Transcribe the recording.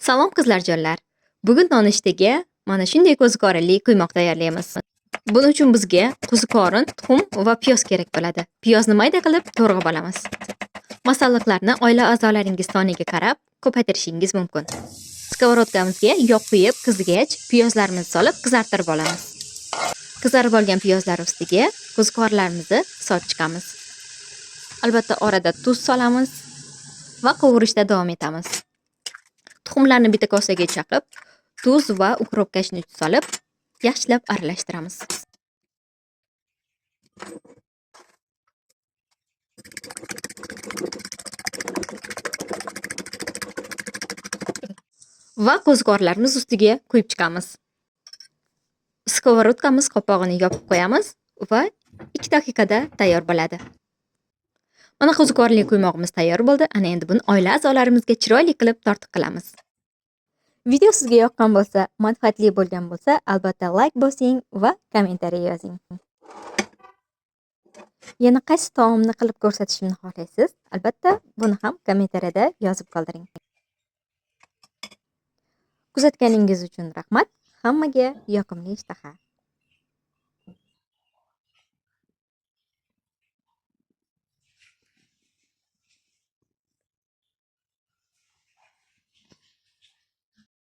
Salom qizlarjonlar. Bugun nonushtaga mana shunday ko'zkorili quymoq tayyorlaymiz. Buning uchun bizga qo'ziqorin, tuxum va piyoz kerak bo'ladi. Piyozni mayda qilib to'g'rab olamiz. Masalliqlarni oila a'zolaringiz soniga qarab ko'paytirishingiz mumkin. Skоворodkamizga yog' quyib, qizigach, piyozlarimizni solib qizartirib olamiz. Qizarib olgan piyozlar ustiga qo'ziqorinlarimizni solib chiqamiz. Albatta orada tuz solamiz va qovurishda davom etamiz. Tuxumlarni bitta kosaga chaqib, tuz va ukrop kashnut solib, yaxshilab aralashtiramiz. Va qo'ziqorinlarimiz ustiga quyib chiqamiz. Skоворodkamiz qopog'ini yopib qo'yamiz va 2 daqiqada tayyor bo'ladi. Mana qo'ziqorinli quymoqimiz tayyor bo'ldi. Ana endi buni oila a'zolarimizga chiroyli qilib tortiq qilamiz. Video sizga yoqqan bo'lsa, manfaatli bo'lgan bo'lsa, albatta like bosing va kommentariy yozing. Yana qaysi taomni qilib ko'rsatishimni xohlaysiz? Albatta, buni ham kommentariyada yozib qoldiring. Kuzatganingiz uchun rahmat. Hammaga yoqimli ishtaha.